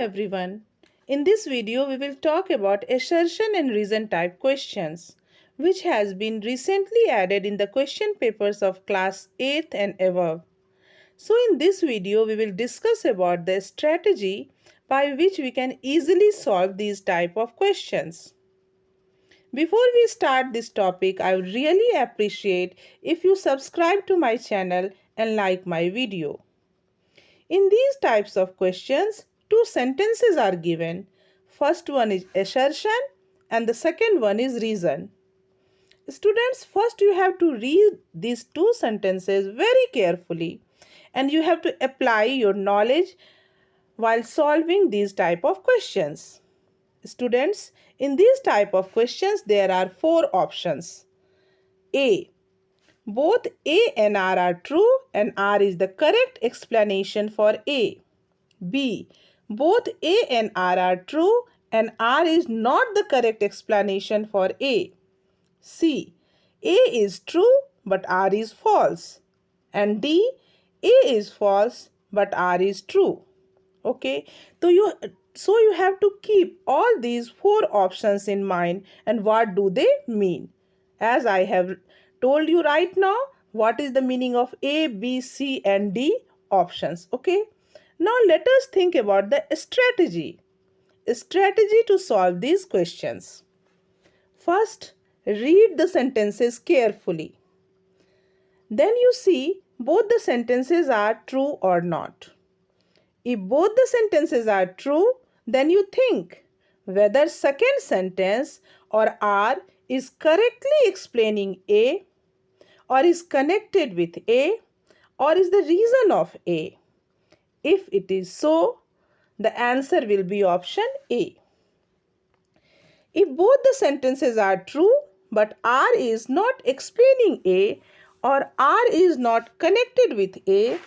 everyone. In this video, we will talk about assertion and reason type questions, which has been recently added in the question papers of class 8th and above. So in this video, we will discuss about the strategy by which we can easily solve these type of questions. Before we start this topic, I would really appreciate if you subscribe to my channel and like my video. In these types of questions, two sentences are given. First one is assertion and the second one is reason. Students, first you have to read these two sentences very carefully and you have to apply your knowledge while solving these type of questions. Students, in these type of questions there are four options. A. Both A and R are true and R is the correct explanation for A. B. Both A and R are true and R is not the correct explanation for A. C. A is true but R is false. And D. A is false but R is true. Okay, so you have to keep all these four options in mind and what do they mean. As I have told you right now, what is the meaning of A, B, C and D options. Okay, now let us think about the strategy to solve these questions. First, read the sentences carefully. Then you see both the sentences are true or not. If both the sentences are true, then you think whether second sentence or R is correctly explaining A or is connected with A or is the reason of A. If it is so, the answer will be option A. If both the sentences are true but R is not explaining A or R is not connected with A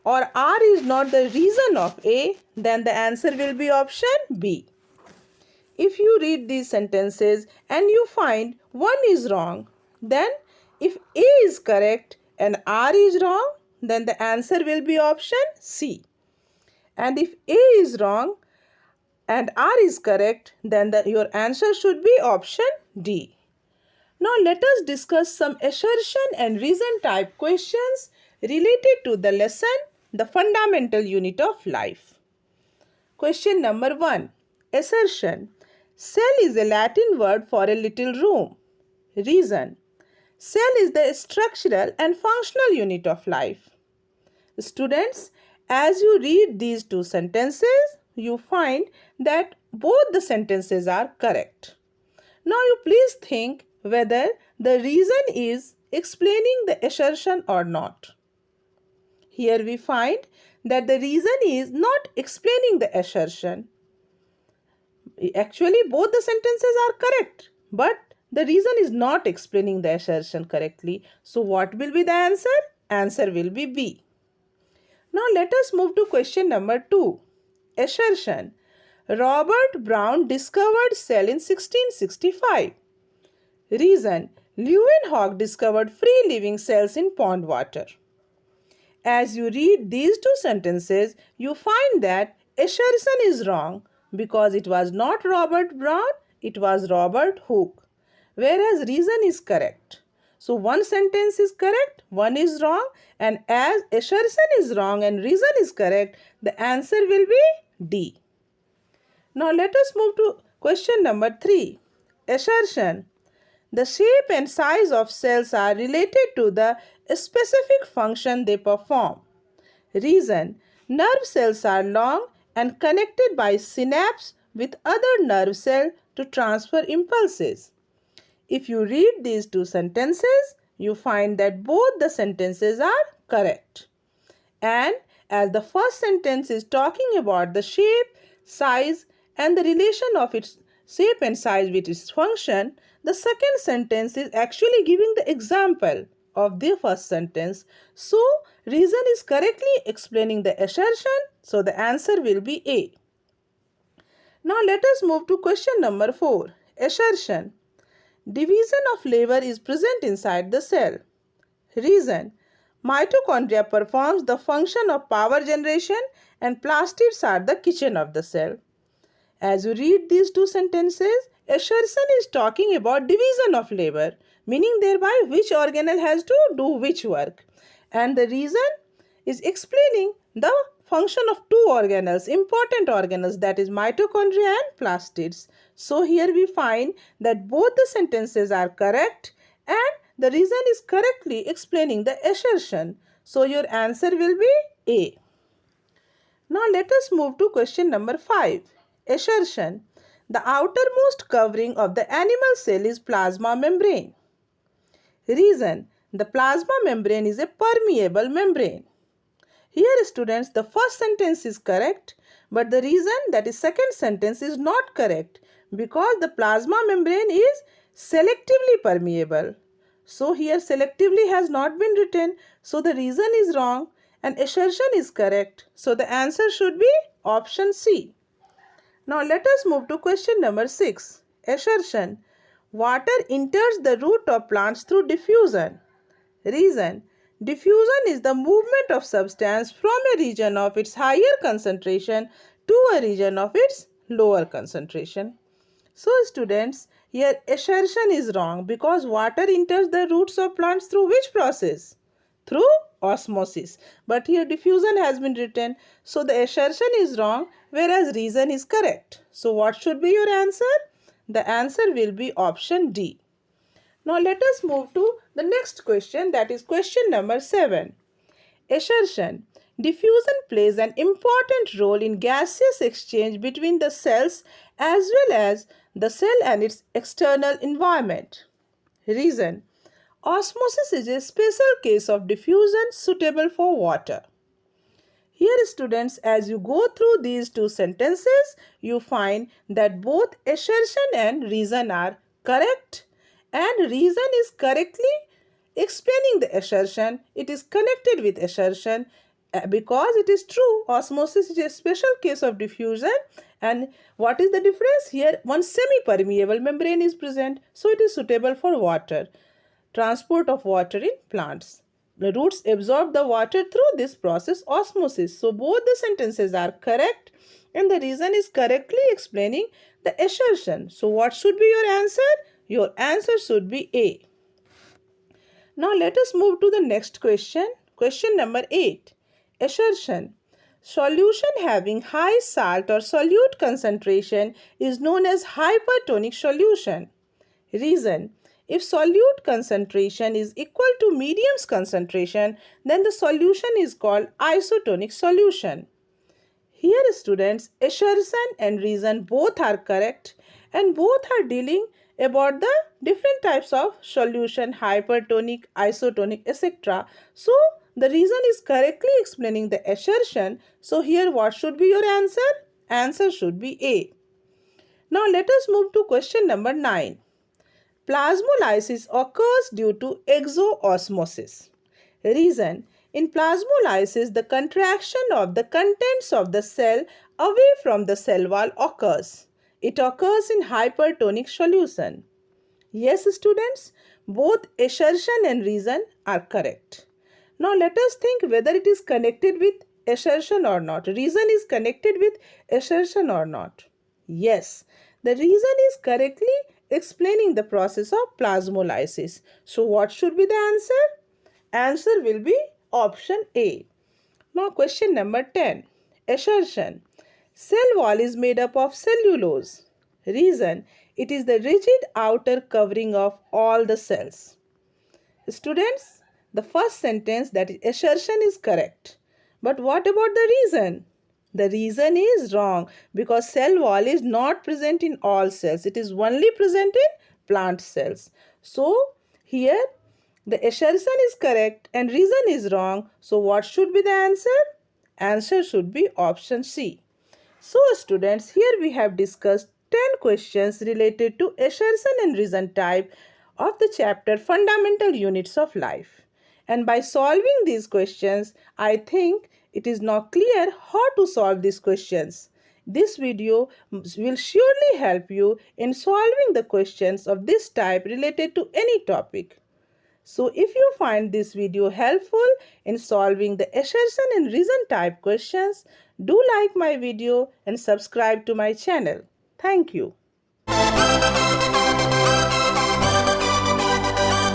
or R is not the reason of A, then the answer will be option B. If you read these sentences and you find one is wrong, then if A is correct and R is wrong, then the answer will be option C. And if A is wrong and R is correct, then your answer should be option D. Now let us discuss some assertion and reason type questions related to the lesson, the fundamental unit of life. Question number 1. Assertion. Cell is a Latin word for a little room. Reason. Cell is the structural and functional unit of life. Students, as you read these two sentences, you find that both the sentences are correct. Now you please think whether the reason is explaining the assertion or not. Here we find that the reason is not explaining the assertion. Actually, both the sentences are correct, but the reason is not explaining the assertion correctly. So what will be the answer? Answer will be B. Now let us move to question number 2. Assertion. Robert Brown discovered cell in 1665. Reason. Leeuwenhoek discovered free living cells in pond water. As you read these two sentences, you find that assertion is wrong because it was not Robert Brown, it was Robert Hooke, whereas reason is correct. So one sentence is correct, one is wrong, and as assertion is wrong and reason is correct, the answer will be D. Now let us move to question number 3. Assertion. The shape and size of cells are related to the specific function they perform. Reason. Nerve cells are long and connected by synapse with other nerve cells to transfer impulses. If you read these two sentences, you find that both the sentences are correct. And as the first sentence is talking about the shape, size, and the relation of its shape and size with its function, the second sentence is actually giving the example of the first sentence. So, reason is correctly explaining the assertion. So, the answer will be A. Now, let us move to question number 4. Assertion. Division of labor is present inside the cell. Reason. Mitochondria performs the function of power generation and plastids are the kitchen of the cell. As you read these two sentences, assertion is talking about division of labor, meaning thereby which organelle has to do which work. And the reason is explaining the function of two organelles, important organelles, that is mitochondria and plastids. So here we find that both the sentences are correct and the reason is correctly explaining the assertion. So your answer will be A. Now let us move to question number 5. Assertion. The outermost covering of the animal cell is plasma membrane. Reason. The plasma membrane is a permeable membrane. Here students, the first sentence is correct, but the reason, that is second sentence, is not correct because the plasma membrane is selectively permeable. So here selectively has not been written, so the reason is wrong and assertion is correct. So the answer should be option C. Now let us move to question number 6. Assertion. Water enters the root of plants through diffusion. Reason. Diffusion is the movement of substance from a region of its higher concentration to a region of its lower concentration. So students, here assertion is wrong because water enters the roots of plants through which process? Through osmosis. But here diffusion has been written. So the assertion is wrong whereas reason is correct. So what should be your answer? The answer will be option D. Now let us move to the next question, that is question number 7. Assertion. Diffusion plays an important role in gaseous exchange between the cells as well as the cell and its external environment. Reason. Osmosis is a special case of diffusion suitable for water. Here students, as you go through these two sentences, you find that both assertion and reason are correct. And reason is correctly explaining the assertion. It is connected with assertion because it is true. Osmosis is a special case of diffusion. And what is the difference? Here one semi-permeable membrane is present. So it is suitable for water. Transport of water in plants. The roots absorb the water through this process osmosis. So both the sentences are correct and the reason is correctly explaining the assertion. So what should be your answer? Your answer should be A. Now let us move to the next question. Question number 8. Assertion. Solution having high salt or solute concentration is known as hypertonic solution. Reason. If solute concentration is equal to medium's concentration, then the solution is called isotonic solution. Here students, assertion and reason both are correct and both are dealing about the different types of solution, hypertonic, isotonic, etc. So the reason is correctly explaining the assertion. So here what should be your answer? Answer should be A. Now let us move to question number 9. Plasmolysis occurs due to exoosmosis. Reason. In plasmolysis, the contraction of the contents of the cell away from the cell wall occurs. It occurs in hypertonic solution. Yes, students, both assertion and reason are correct. Now let us think whether it is connected with assertion or not. Reason is connected with assertion or not. Yes, the reason is correctly explaining the process of plasmolysis. So what should be the answer? Answer will be option A. Now question number 10. Assertion. Cell wall is made up of cellulose. Reason. It is the rigid outer covering of all the cells. Students, the first sentence, that is assertion, is correct. But what about the reason? The reason is wrong because cell wall is not present in all cells. It is only present in plant cells. So here the assertion is correct and reason is wrong. So what should be the answer? Answer should be option C. So students, here we have discussed 10 questions related to assertion and reason type of the chapter Fundamental Units of Life. And by solving these questions, I think it is now clear how to solve these questions. This video will surely help you in solving the questions of this type related to any topic. So if you find this video helpful in solving the assertion and reason type questions, Do like my video and subscribe to my channel. Thank you.